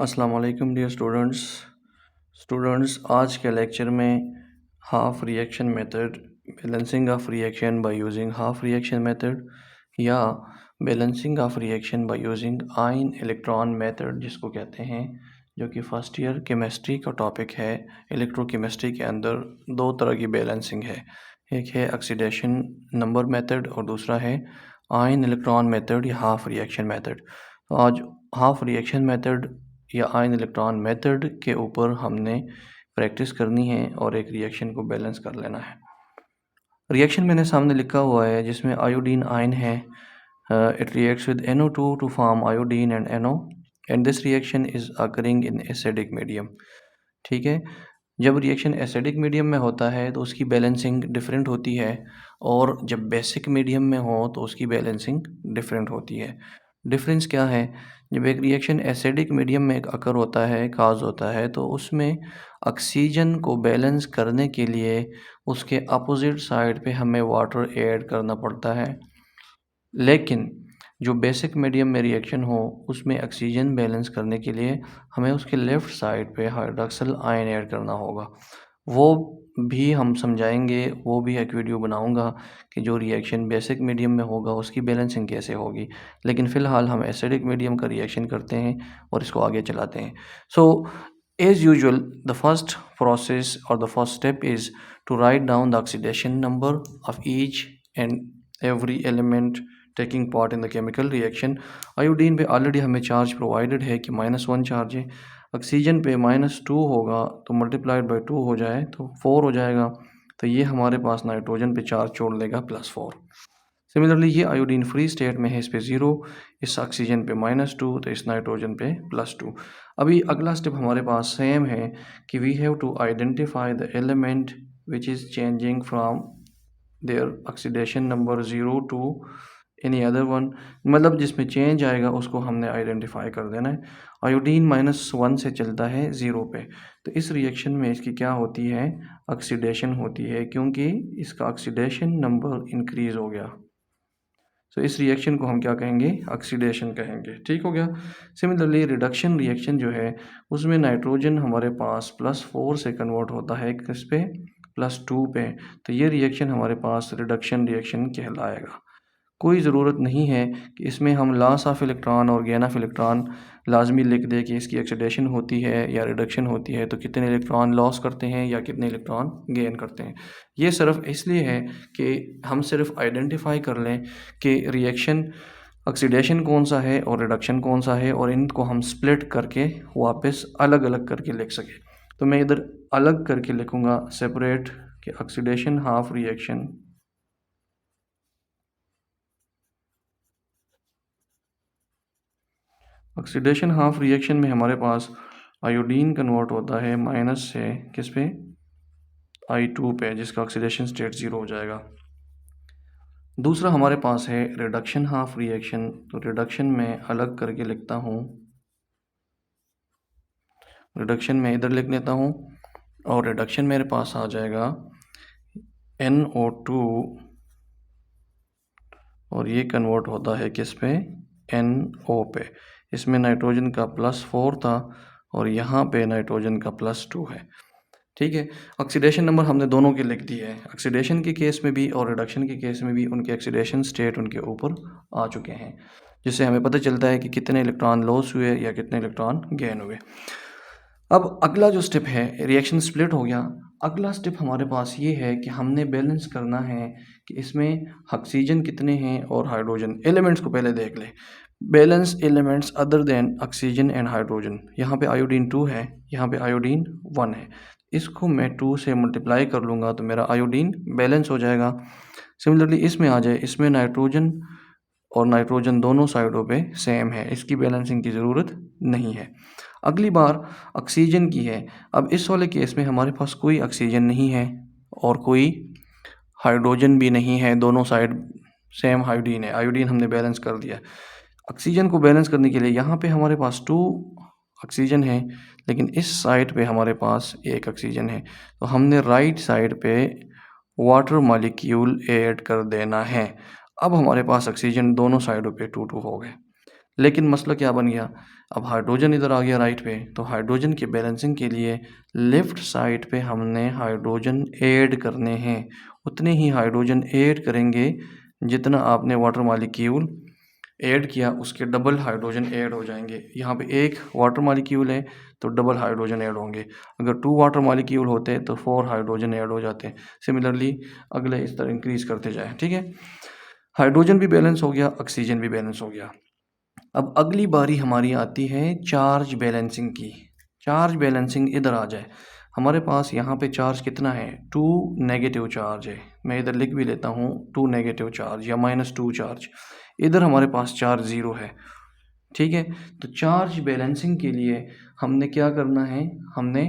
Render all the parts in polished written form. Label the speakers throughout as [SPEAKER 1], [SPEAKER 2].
[SPEAKER 1] अस्सलाम वालेकुम dear students आज के लेक्चर में half reaction method, balancing of reaction by using half reaction method या balancing of reaction by using ion electron method जिसको कहते हैं, जो कि फर्स्ट ईयर केमिस्ट्री का टॉपिक है। इलेक्ट्रोकेमिस्ट्री के अंदर दो तरह की बैलेंसिंग है, एक है ऑक्सीडेशन नंबर मेथड और दूसरा है आयन इलेक्ट्रॉन मेथड या हाफ रिएक्शन मेथड। तो आज हाफ रिएक्शन मेथड या आयन इलेक्ट्रॉन मेथड के ऊपर हमने प्रैक्टिस करनी है और एक रिएक्शन को बैलेंस कर लेना है। रिएक्शन मैंने सामने लिखा हुआ है जिसमें आयोडीन आयन है। It reacts with NO2 to form iodine and NO and this reaction is occurring in acidic medium. ठीक है, जब रिएक्शन एसिडिक मीडियम में होता है तो उसकी बैलेंसिंग डिफरेंट होती है, और जब बेसिक मीडियम में हो तो उसकी बैलेंसिंग डिफरेंट होती है। डिफरेंस क्या है? जब एक रिएक्शन एसिडिक मीडियम में अकर होता है, काज होता है, तो उसमें ऑक्सीजन को बैलेंस करने के लिए उसके अपोजिट साइड पे हमें वाटर ऐड करना पड़ता है। लेकिन जो बेसिक मीडियम में रिएक्शन हो उसमें ऑक्सीजन बैलेंस करने के लिए हमें उसके लेफ़्ट साइड पे हाइड्रॉक्सिल आयन ऐड करना होगा। वो भी हम समझाएंगे, वो भी एक वीडियो बनाऊंगा कि जो रिएक्शन बेसिक मीडियम में होगा उसकी बैलेंसिंग कैसे होगी। लेकिन फ़िलहाल हम एसिडिक मीडियम का रिएक्शन करते हैं और इसको आगे चलाते हैं। So as usual the first process और the first step is to write down the oxidation number of each and every element taking part in the chemical reaction. Iodine पे ऑलरेडी हमें चार्ज प्रोवाइडेड है कि -1 charge है। Oxygen पे -2 होगा तो multiplied by 2 हो जाए तो 4 हो जाएगा। तो ये हमारे पास नाइट्रोजन पे चार्ज छोड़ लेगा +4। सिमिलरली ये आयोडीन फ्री स्टेट में है, इस पे 0, इस ऑक्सीजन पे -2 तो इस नाइट्रोजन पे +2। अभी अगला स्टेप हमारे पास सेम है कि we have to identify the element which is changing from their oxidation number 0 to any other one, मतलब जिसमें चेंज आएगा उसको हमने आइडेंटिफाई कर देना है। आयोडीन -1 से चलता है 0 पे, तो इस रिएक्शन में इसकी क्या होती है? ऑक्सीडेशन होती है, क्योंकि इसका ऑक्सीडेशन नंबर इंक्रीज़ हो गया। तो इस रिएक्शन को हम क्या कहेंगे? ऑक्सीडेशन कहेंगे। ठीक हो गया। सिमिलरली रिडक्शन रिएक्शन जो है उसमें नाइट्रोजन हमारे पास +4 से कन्वर्ट होता है किस पे? +2 पे। तो ये रिएक्शन हमारे पास रिडक्शन रिएक्शन कहलाएगा। कोई ज़रूरत नहीं है कि इसमें हम लॉस ऑफ इलेक्ट्रॉन और गेन ऑफ इलेक्ट्रॉन लाजमी लिख दें कि इसकी ऑक्सीडेशन होती है या रिडक्शन होती है तो कितने इलेक्ट्रॉन लॉस करते हैं या कितने इलेक्ट्रॉन गेन करते हैं। ये सिर्फ इसलिए है कि हम सिर्फ आइडेंटिफाई कर लें कि रिएक्शन ऑक्सीडेशन कौन सा है और रिडक्शन कौन सा है, और इनको हम स्प्लिट करके वापस अलग अलग करके लिख सकें। तो मैं इधर अलग करके लिखूँगा सेपरेट कि oxidation half reaction oxidation half reaction में हमारे पास आयोडीन कन्वर्ट होता है माइनस से किस पे? I2 पे, जिसका ऑक्सीडेशन स्टेट 0 हो जाएगा। दूसरा हमारे पास है रिडक्शन हाफ रिएक्शन। तो रिडक्शन में अलग करके लिखता हूँ, रिडक्शन में इधर लिख लेता हूँ, और रिडक्शन मेरे पास आ जाएगा NO2, और ये कन्वर्ट होता है किस पे? NO पे। इसमें नाइट्रोजन का +4 था और यहाँ पे नाइट्रोजन का +2 है। ठीक है, ऑक्सीडेशन नंबर हमने दोनों के लिख दिए हैं, ऑक्सीडेशन के केस में भी और रिडक्शन के केस में भी उनके ऑक्सीडेशन स्टेट उनके ऊपर आ चुके हैं, जिससे हमें पता चलता है कि कितने इलेक्ट्रॉन लॉस हुए या कितने इलेक्ट्रॉन गेन हुए। अब अगला जो स्टेप है, रिएक्शन स्प्लिट हो गया। अगला स्टेप हमारे पास ये है कि हमने बैलेंस करना है कि इसमें ऑक्सीजन कितने हैं और हाइड्रोजन। एलिमेंट्स को पहले देख ले, balance elements other than oxygen and hydrogen. यहाँ पे आयोडीन 2 है, यहाँ पे आयोडीन 1 है। इसको मैं 2 से मल्टीप्लाई कर लूँगा तो मेरा आयोडीन बैलेंस हो जाएगा। सिमिलरली इसमें आ जाए, इसमें नाइट्रोजन और नाइट्रोजन दोनों साइडों पे सेम है, इसकी बैलेंसिंग की ज़रूरत नहीं है। अगली बार ऑक्सीजन की है। अब इस वाले केस में हमारे पास कोई ऑक्सीजन नहीं है और कोई हाइड्रोजन भी नहीं है, दोनों साइड सेम आयोडीन है। आयोडीन हमने बैलेंस कर दिया। ऑक्सीजन को बैलेंस करने के लिए यहाँ पे हमारे पास 2 ऑक्सीजन है, लेकिन इस साइड पे हमारे पास 1 ऑक्सीजन है, तो हमने राइट साइड पे वाटर मॉलिक्यूल ऐड कर देना है। अब हमारे पास ऑक्सीजन दोनों साइडों पे 2-2 हो गए। लेकिन मसला क्या बन गया, अब हाइड्रोजन इधर आ गया राइट पे, तो हाइड्रोजन की बैलेंसिंग के लिए लेफ़्ट साइड पे हमने हाइड्रोजन ऐड करने हैं। उतने ही हाइड्रोजन ऐड करेंगे जितना आपने वाटर मॉलिक्यूल ऐड किया, उसके डबल हाइड्रोजन ऐड हो जाएंगे। यहाँ पे एक वाटर मॉलिक्यूल है तो डबल हाइड्रोजन ऐड होंगे। अगर 2 वाटर मॉलिक्यूल होते तो 4 हाइड्रोजन ऐड हो जाते। सिमिलरली अगले इस तरह इंक्रीज करते जाए। ठीक है, हाइड्रोजन भी बैलेंस हो गया, ऑक्सीजन भी बैलेंस हो गया। अब अगली बारी हमारी आती है चार्ज बैलेंसिंग की। चार्ज बैलेंसिंग इधर आ जाए, हमारे पास यहाँ पे चार्ज कितना है, 2 नेगेटिव चार्ज है। मैं इधर लिख भी लेता हूँ 2 नेगेटिव चार्ज या -2 चार्ज। इधर हमारे पास चार्ज 0 है। ठीक है, तो चार्ज बैलेंसिंग के लिए हमने क्या करना है, हमने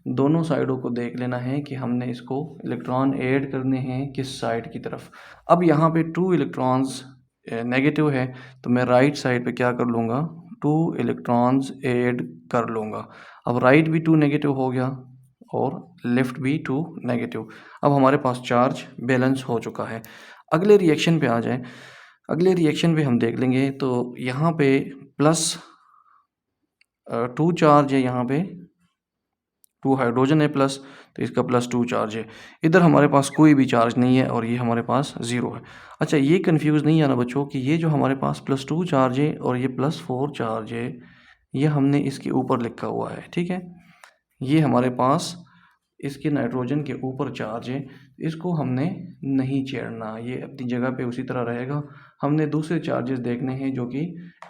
[SPEAKER 1] दोनों साइडों को देख लेना है कि हमने इसको इलेक्ट्रॉन ऐड करने हैं किस साइड की तरफ। अब यहाँ पे 2 इलेक्ट्रॉन्स नेगेटिव है, तो मैं राइट साइड पे क्या कर लूँगा, 2 इलेक्ट्रॉन्स ऐड कर लूँगा। अब राइट भी 2 नेगेटिव हो गया और लेफ़्ट भी 2 नेगेटिव। अब हमारे पास चार्ज बैलेंस हो चुका है। अगले रिएक्शन पे आ जाए, अगले रिएक्शन पे हम देख लेंगे तो यहाँ पे प्लस 2 चार्ज है, यहाँ पे 2 हाइड्रोजन है प्लस, तो इसका +2 चार्ज है। इधर हमारे पास कोई भी चार्ज नहीं है और ये हमारे पास 0 है। अच्छा, ये कन्फ्यूज़ नहीं आना बच्चों कि ये जो हमारे पास +2 चार्ज है और ये +4 चार्ज है, ये हमने इसके ऊपर लिखा हुआ है। ठीक है, ये हमारे पास इसके नाइट्रोजन के ऊपर चार्ज है, इसको हमने नहीं छेड़ना, ये अपनी जगह पे उसी तरह रहेगा। हमने दूसरे चार्जेस देखने हैं जो कि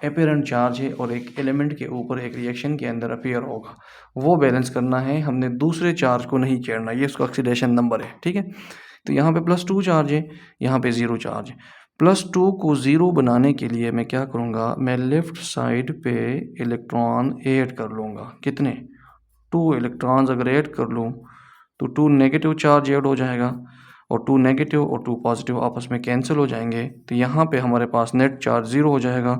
[SPEAKER 1] अपीरेंट चार्ज है और एक एलिमेंट के ऊपर एक रिएक्शन के अंदर अपीयर होगा, वो बैलेंस करना है। हमने दूसरे चार्ज को नहीं छेड़ना, ये उसका ऑक्सीडेशन नंबर है। ठीक है, तो यहाँ पे +2 चार्ज है, यहाँ पे 0 चार्ज है। +2 को 0 बनाने के लिए मैं क्या करूँगा, मैं लेफ़्ट साइड पे इलेक्ट्रॉन ऐड कर लूँगा। कितने, 2 इलेक्ट्रॉन्स अगर ऐड कर लूँ तो 2 नेगेटिव चार्ज ऐड हो जाएगा और 2 नेगेटिव और 2 पॉजिटिव आपस में कैंसिल हो जाएंगे। तो यहाँ पे हमारे पास नेट चार्ज 0 हो जाएगा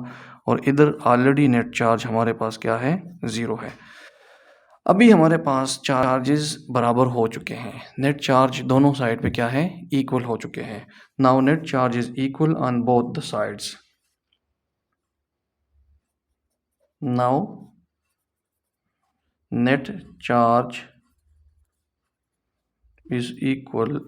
[SPEAKER 1] और इधर ऑलरेडी नेट चार्ज हमारे पास क्या है, 0 है। अभी हमारे पास चार्जेस बराबर हो चुके हैं, नेट चार्ज दोनों साइड पे क्या है, इक्वल हो चुके हैं। Now net charge is equal on both the sides. Now net charge is equal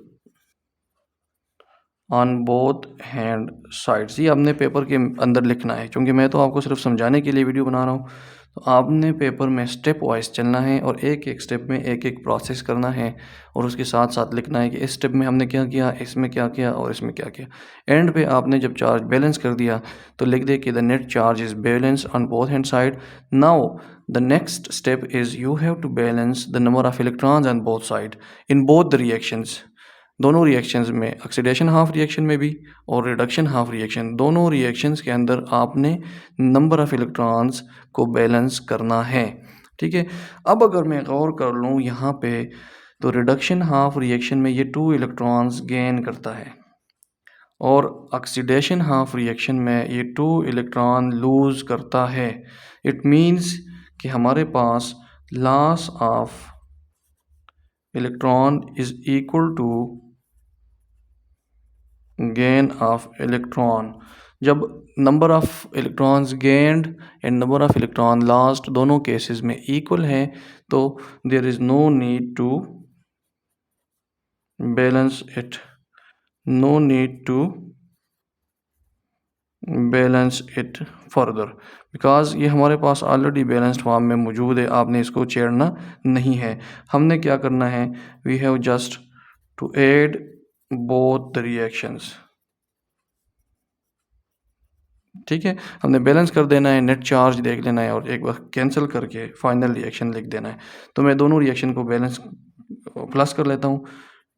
[SPEAKER 1] on both hand sides. ये आपने पेपर के अंदर लिखना है, क्योंकि मैं तो आपको सिर्फ समझाने के लिए वीडियो बना रहा हूँ। तो आपने पेपर में स्टेप वाइज चलना है और एक एक स्टेप में एक एक प्रोसेस करना है और उसके साथ साथ लिखना है कि इस स्टेप में हमने क्या किया, इसमें क्या किया और इसमें क्या किया। एंड पे आपने जब चार्ज बैलेंस कर दिया तो लिख दे कि the net charge is balance on both hand side. Now the next step is you have to balance the number of electrons on both side in both the reactions. दोनों reactions में, oxidation half reaction में भी और reduction half reaction, दोनों reactions के अंदर आपने number of electrons को बैलेंस करना है। ठीक है, अब अगर मैं गौर कर लूँ यहाँ पे, तो रिडक्शन हाफ रिएक्शन में ये 2 इलेक्ट्रॉन्स गेन करता है और ऑक्सीडेशन हाफ रिएक्शन में ये 2 इलेक्ट्रॉन लूज़ करता है। इट मीन्स कि हमारे पास loss of electron is equal to gain of electron. जब number of electrons gained and number of electron lost दोनों केसेस में इक्वल है, तो there is no need to balance it, no need to balance it further, because ये हमारे पास already balanced form में मौजूद है, आपने इसको छेड़ना नहीं है। हमने क्या करना है, we have just to add both the reactions. ठीक है, हमने बैलेंस कर देना है, नेट चार्ज देख लेना है और एक बार कैंसिल करके फाइनल रिएक्शन लिख देना है। तो मैं दोनों रिएक्शन को बैलेंस प्लस कर लेता हूँ,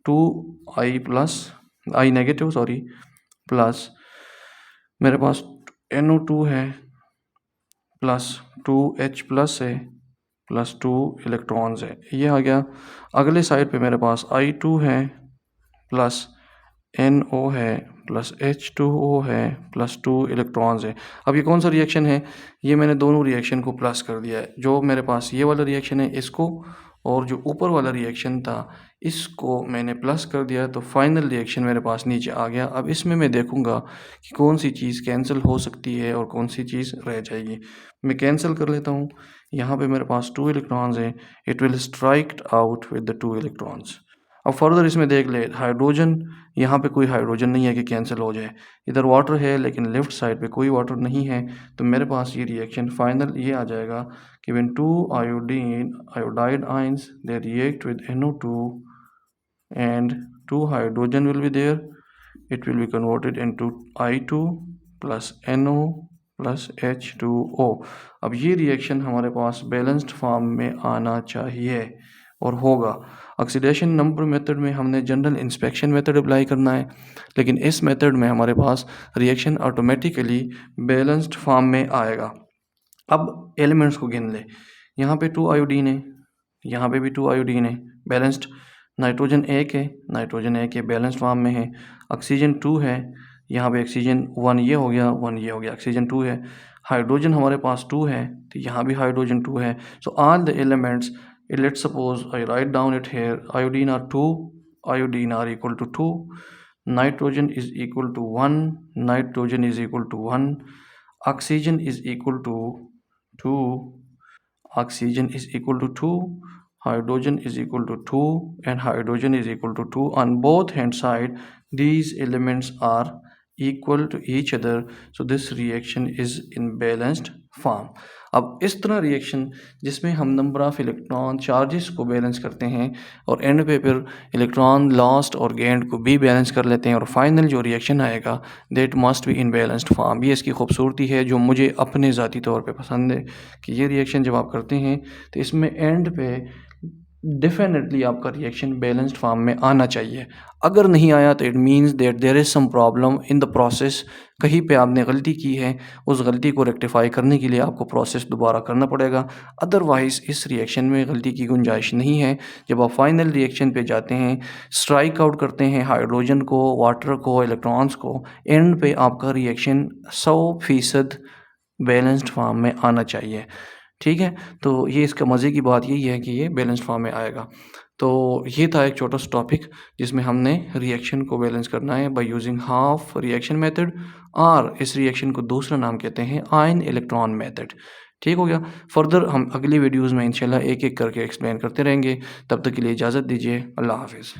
[SPEAKER 1] 2i प्लस आई नेगेटिव सॉरी प्लस मेरे पास NO2 है प्लस 2H प्लस है प्लस 2 इलेक्ट्रॉन्स है, ये आ गया। अगले साइड पे मेरे पास I2 है प्लस NO है प्लस H2O है प्लस 2 इलेक्ट्रॉन्स है। अब ये कौन सा रिएक्शन है, ये मैंने दोनों रिएक्शन को प्लस कर दिया है। जो मेरे पास ये वाला रिएक्शन है इसको, और जो ऊपर वाला रिएक्शन था इसको मैंने प्लस कर दिया तो फाइनल रिएक्शन मेरे पास नीचे आ गया। अब इसमें मैं देखूँगा कि कौन सी चीज़ कैंसिल हो सकती है और कौन सी चीज़ रह जाएगी। मैं कैंसिल कर लेता हूँ। यहाँ पे मेरे पास 2 इलेक्ट्रॉन्स हैं। It will strike out with the 2 electrons. अब फर्दर इसमें देख ले हाइड्रोजन, यहाँ पे कोई हाइड्रोजन नहीं है कि कैंसिल हो जाए। इधर वाटर है लेकिन लेफ्ट साइड पे कोई वाटर नहीं है, तो मेरे पास ये रिएक्शन फाइनल ये आ जाएगा कि when 2 iodide ions they react with NO2 and 2 hydrogen will be there, it will be converted into I2 plus NO plus H2O। अब ये रिएक्शन हमारे पास बैलेंस्ड फॉर्म में आना चाहिए और होगा। ऑक्सीडेशन नंबर मेथड में हमने जनरल इंस्पेक्शन मेथड अप्लाई करना है, लेकिन इस मेथड में हमारे पास रिएक्शन ऑटोमेटिकली बैलेंस्ड फॉर्म में आएगा। अब एलिमेंट्स को गिन ले। यहाँ पे 2 आयोडीन है, यहाँ पे भी 2 आयोडीन है, बैलेंस्ड। नाइट्रोजन 1 है, नाइट्रोजन 1 है, बैलेंस्ड फॉर्म में है। ऑक्सीजन 2 है, यहाँ पे ऑक्सीजन 1 ये हो गया, 1 ये हो गया, ऑक्सीजन 2 है। हाइड्रोजन हमारे पास 2 है, तो यहाँ भी हाइड्रोजन 2 है। So all the elements, let's suppose I write down it here, iodine are 2, iodine are equal to 2, nitrogen is equal to 1, nitrogen is equal to 1, oxygen is equal to 2, oxygen is equal to 2, hydrogen is equal to 2, and hydrogen is equal to 2 on both hand side. These elements are equal to each other, so this reaction is in balanced form। अब इस तरह reaction जिसमें हम number of electron charges को balance करते हैं और and पे फिर इलेक्ट्रॉन लॉस्ट और गेंड को भी बैलेंस कर लेते हैं और फाइनल जो रिएक्शन आएगा that must be in balanced form. ये इसकी खूबसूरती है जो मुझे अपने ज़ाती तौर पे पसंद है कि ये रिएक्शन जब आप करते हैं तो इसमें एंड पे डेफिनेटली आपका रिएक्शन बैलेंस्ड फॉर्म में आना चाहिए। अगर नहीं आया तो it means that there is some problem in the process, कहीं पे आपने गलती की है, उस गलती को रेक्टिफाई करने के लिए आपको प्रोसेस दोबारा करना पड़ेगा। अदरवाइज़ इस रिएक्शन में गलती की गुंजाइश नहीं है। जब आप फाइनल रिएक्शन पे जाते हैं, स्ट्राइक आउट करते हैं हाइड्रोजन को, वाटर को, इलेक्ट्रॉन्स को, एंड पे आपका रिएक्शन 100% बैलेंस्ड फॉर्म में आना चाहिए। ठीक है, तो ये इसका मज़े की बात यही है कि ये बैलेंस्ड फॉर्म में आएगा। तो ये था एक छोटा सा टॉपिक जिसमें हमने रिएक्शन को बैलेंस करना है bye using half reaction method, और इस रिएक्शन को दूसरा नाम कहते हैं आयन इलेक्ट्रॉन मेथड। ठीक हो गया। फर्दर हम अगली वीडियोज़ में इंशाल्लाह एक एक करके एक्सप्लेन करते रहेंगे। तब तक के लिए इजाज़त दीजिए। अल्लाह हाफ़िज़।